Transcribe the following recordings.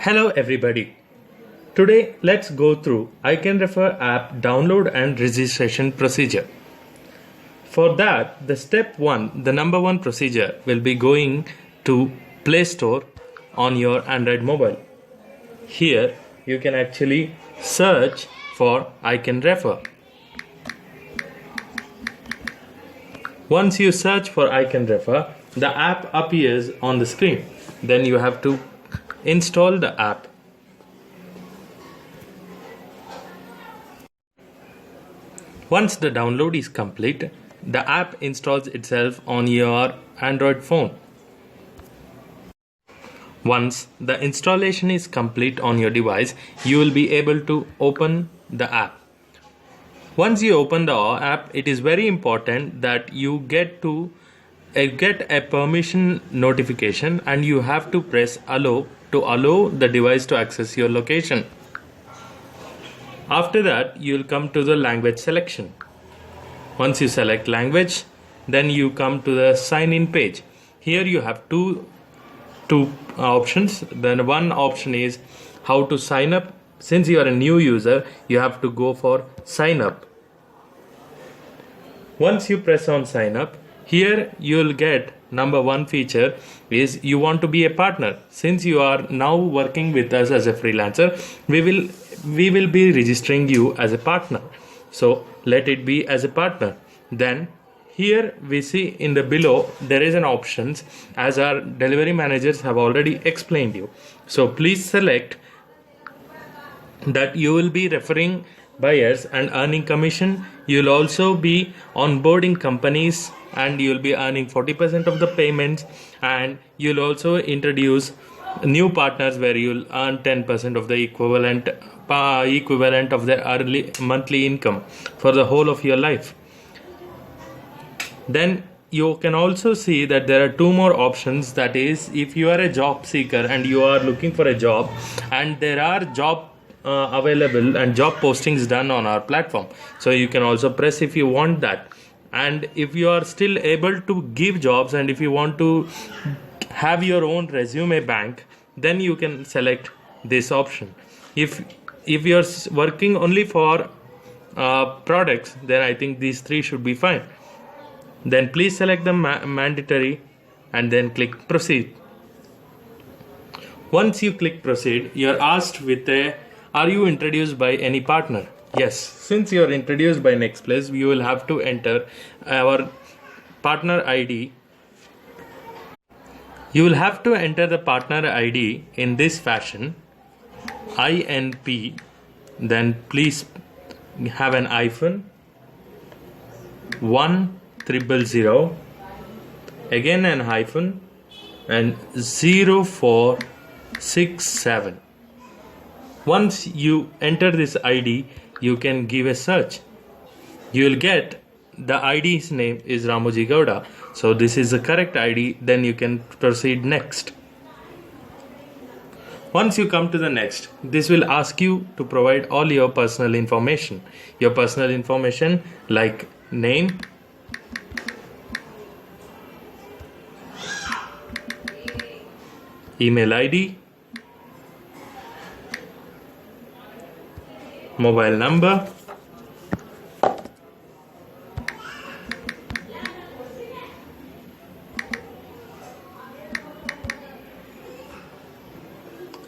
Hello everybody. Today let's go through iCanRefer app download and registration procedure. For that, the step 1, the number 1 procedure will be going to Play Store on your Android mobile. Here you can actually search for iCanRefer. Once you search for iCanRefer, the app appears on the screen. Then you have to install the app. Once the download is complete, the app installs itself on your Android phone. Once the installation is complete on your device, you will be able to open the app. Once you open the app, it is very important that you get a permission notification and you have to press allow to allow the device to access your location. After that, you will come to the language selection. Once you select language, then you come to the sign in page. Here you have two options. Then one option is how to sign up. Since you are a new user, you have to go for sign up. Once you press on sign up, here you will get number 1 feature is you want to be a partner. Since you are now working with us as a freelancer, we will be registering you as a partner. So let it be as a partner. Then here we see in the below there is an options as our delivery managers have already explained you. So please select that you will be referring buyers and earning commission. You will also be onboarding companies and you will be earning 40% of the payments, and you will also introduce new partners where you will earn 10% of the equivalent of their early monthly income for the whole of your life. Then you can also see that there are 2 more options. That is, if you are a job seeker and you are looking for a job and there are job available and job postings done on our platform, so you can also press if you want that. And if you are still able to give jobs and if you want to have your own resume bank, then you can select this option. If you're working only for products, then I think these 3 should be fine. Then please select the mandatory and then click proceed. Once you click proceed, you're asked are you introduced by any partner? Yes, since you're introduced by Nextplace, you will have to enter our partner ID. You will have to enter the partner ID in this fashion: INP, then please have an hyphen, 1000, again an hyphen, and 0467. Once you enter this ID, you can give a search. You will get the ID's name is Ramoji Gowda. So this is the correct ID. Then you can proceed next. Once you come to the next, this will ask you to provide all your personal information. Your personal information like name, email ID, mobile number,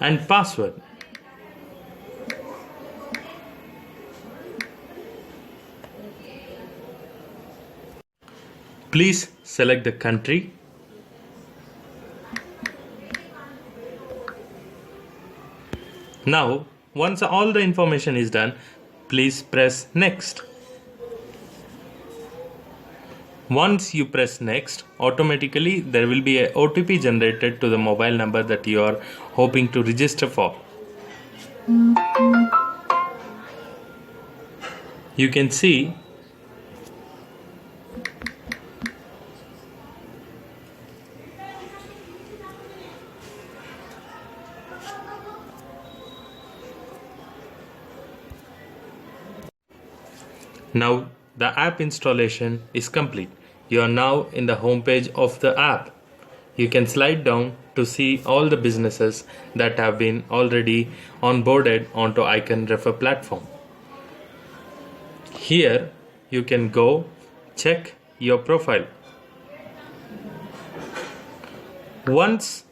and password. Please select the country. Now, once all the information is done, please press next. Once you press next, automatically there will be a OTP generated to the mobile number that you are hoping to register for. You can see now the app installation is complete. You are now in the home page of the app. You can slide down to see all the businesses that have been already onboarded onto Icon Refer platform. Here you can go check your profile. Once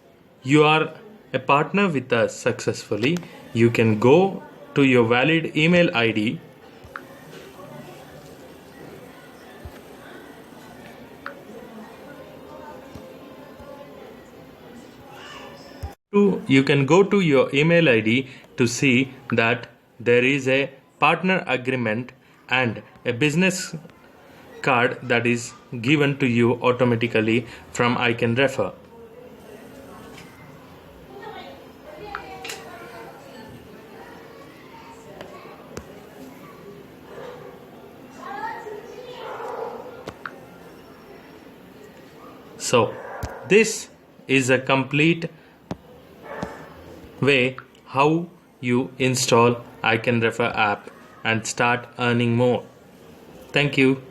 you are a partner with us successfully, you can go to your valid email ID you can go to your email ID to see that there is a partner agreement and a business card that is given to you automatically from Icon Refer. So this is a complete way how you install Icon Refer app and start earning more. Thank you.